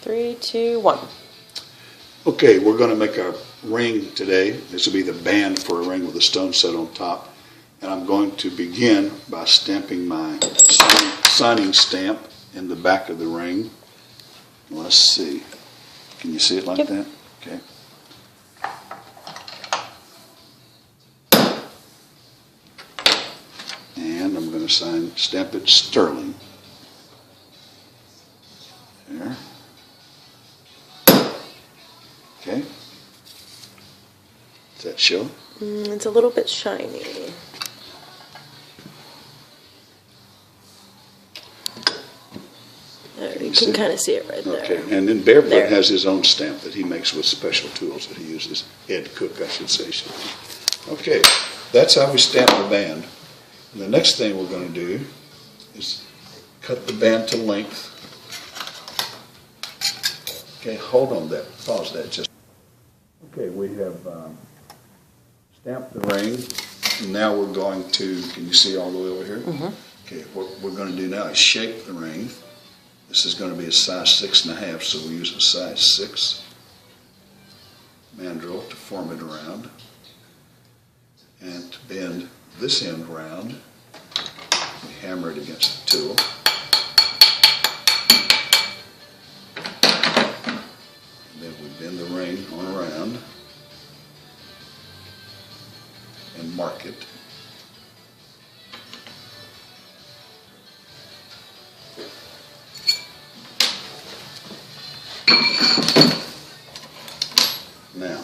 3, 2, 1. Okay, we're going to make a ring today. This will be the band for a ring with a stone set on top. And I'm going to begin by stamping my signing stamp in the back of the ring. Let's see. Can you see it like that? Okay. And I'm going to stamp it Sterling. There. Okay. Does that show? It's a little bit shiny. You can kind of see it right there. Okay, and then Bearfoot has his own stamp that he makes with special tools that he uses. Ed Cook, I should say. Okay, that's how we stamp the band. And the next thing we're going to do is cut the band to length. Okay, hold on that. Pause that just. Okay, we have stamped the ring. And now we're going to, can you see all the way over here? Mm-hmm. Okay, what we're going to do now is shape the ring. This is going to be a size 6.5, so we use a size 6 mandrel to form it around. And to bend this end round, we hammer it against the tool. And then we bend the ring on around and mark it. Now,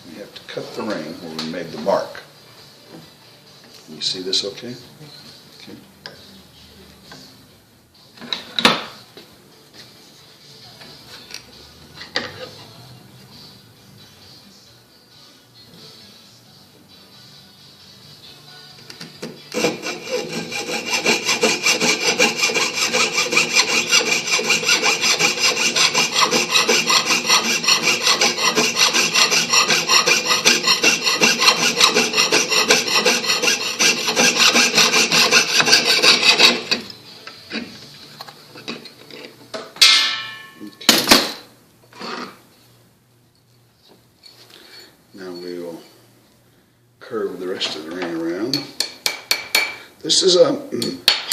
we have to cut the ring where we made the mark. Can you see this okay? Okay. Now we will curve the rest of the ring around. This is a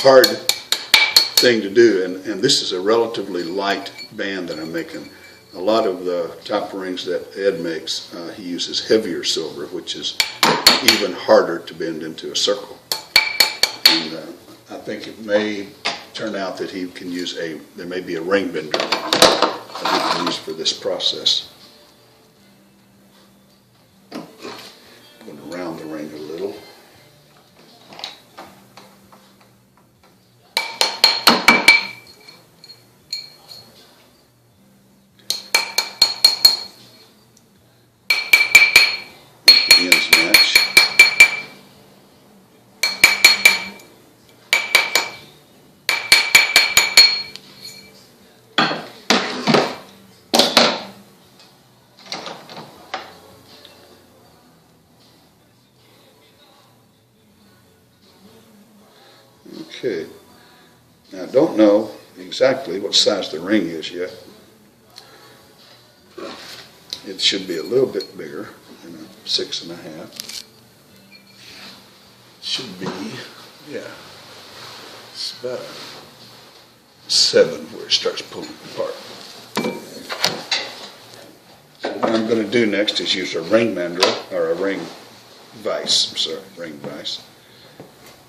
hard thing to do, and this is a relatively light band that I'm making. A lot of the top rings that Ed makes, he uses heavier silver, which is even harder to bend into a circle. And I think it may turn out that he can use there may be a ring bender that he can use for this process. Going around the ring a little. Make the ends match. Okay, now I don't know exactly what size the ring is yet. It should be a little bit bigger than a 6.5. Should be, yeah, it's about a 7 where it starts pulling apart. So what I'm going to do next is use a ring mandrel, or a ring vise, I'm sorry, ring vise,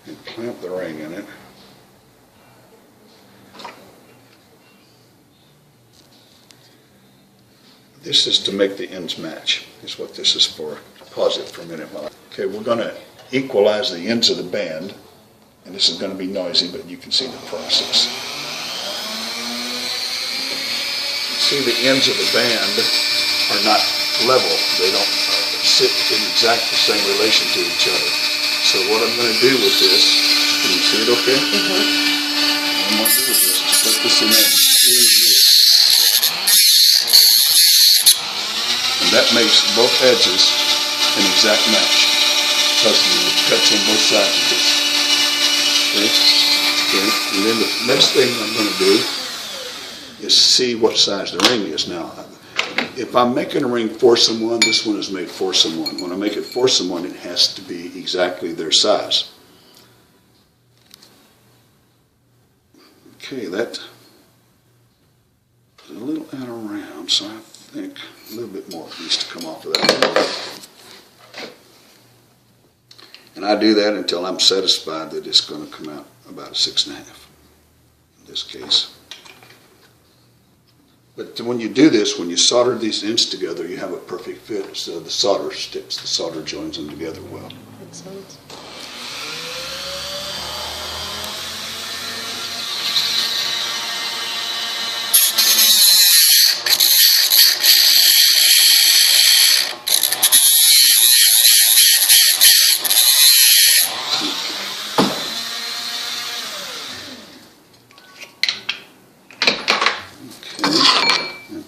and clamp the ring in it. This is to make the ends match, is what this is for. Pause it for a minute. Okay, we're going to equalize the ends of the band, and this is going to be noisy, but you can see the process. You see the ends of the band are not level. They don't sit in exactly the same relation to each other. So what I'm going to do with this, can you see it okay? Mm-hmm. What I'm going to do with this is put this in there. And that makes both edges an exact match because it cuts on both sides of this. Okay? Okay? And then the next thing I'm going to do is is see what size the ring is. Now, if I'm making a ring for someone, this one is made for someone. When I make it for someone, it has to be exactly their size. Okay, that is a little out of round, so I think a little bit more needs to come off of that. And I do that until I'm satisfied that it's going to come out about a 6.5 in this case. But when you do this, when you solder these ends together, you have a perfect fit, so the solder sticks, the solder joins them together well. Makes sense.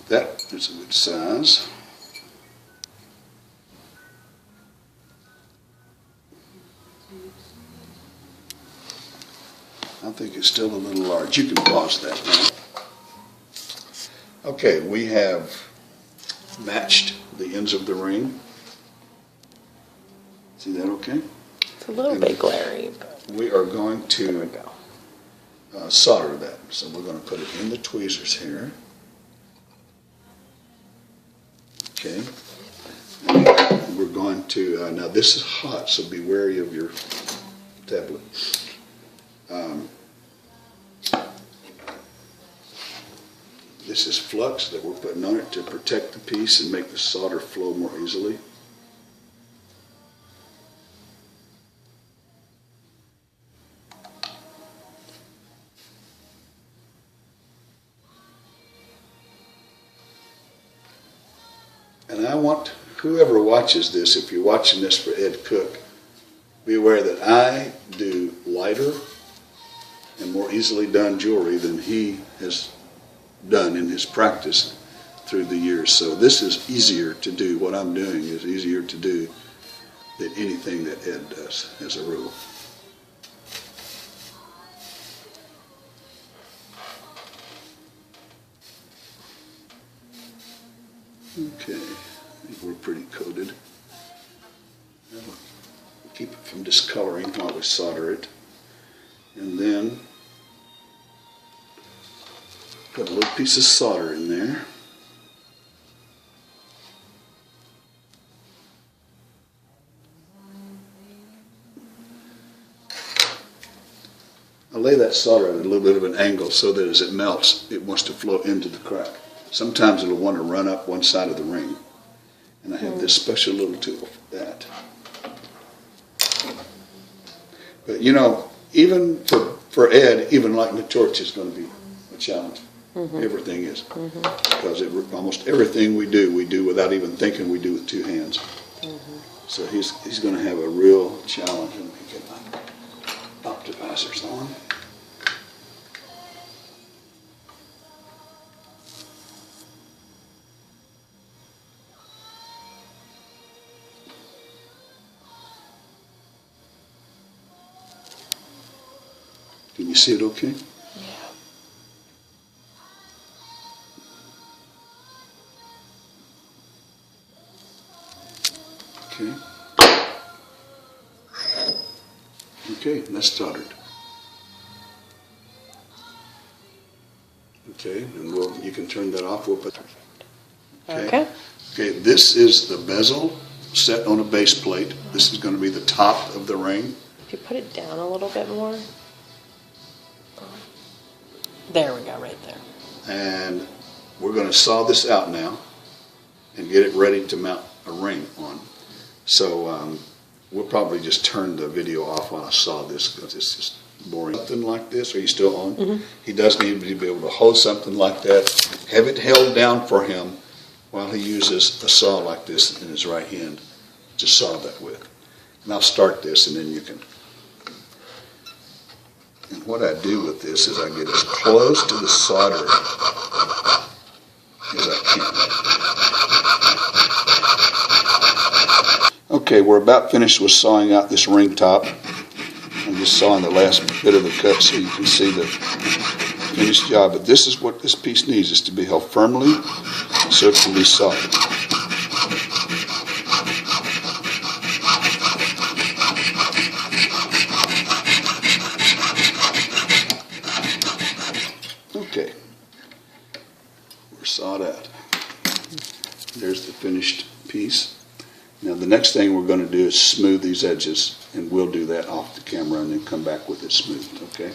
That is a good size. I think it's still a little large. You can pause that now. Okay, we have matched the ends of the ring. See that okay? It's a little bit glary, but we are going to there we go. Solder that. So we're going to put it in the tweezers here. Okay. And we're going to, now this is hot, so be wary of your tablet. This is flux that we're putting on it to protect the piece and make the solder flow more easily. And I want whoever watches this, if you're watching this for Ed Cook, be aware that I do lighter and more easily done jewelry than he has done in his practice through the years. So this is easier to do. What I'm doing is easier to do than anything that Ed does as a rule. Okay, I think we're pretty coated. That'll keep it from discoloring while we solder it. And then put a little piece of solder in there. I lay that solder at a little bit of an angle so that as it melts, it wants to flow into the crack. Sometimes it'll want to run up one side of the ring. And I have this special little tool for that. But you know, even for Ed, even lighting the torch is going to be a challenge. Everything is. Because almost everything we do without even thinking we do with two hands. So he's going to have a real challenge. And we get my optimizers on. Can you see it okay? Yeah. Okay. Okay, that's soldered. Okay, and you can turn that off. We'll put. Okay. Okay, this is the bezel set on a base plate. This is going to be the top of the ring. If you put it down a little bit more. There we go, right there. And we're going to saw this out now and get it ready to mount a ring on. So we'll probably just turn the video off while I saw this because it's just boring. Something like this, are you still on? He does need to be able to hold something like that, have it held down for him while he uses a saw like this in his right hand to saw that with. And I'll start this and then you can. And what I do with this is I get as close to the solder as I can. Okay, we're about finished with sawing out this ring top. I'm just sawing the last bit of the cut so you can see the finished job, but this is what this piece needs, is to be held firmly so it can be soldered. Okay, we're sawed out. There's the finished piece. Now the next thing we're going to do is smooth these edges, and we'll do that off the camera and then come back with it smoothed, okay?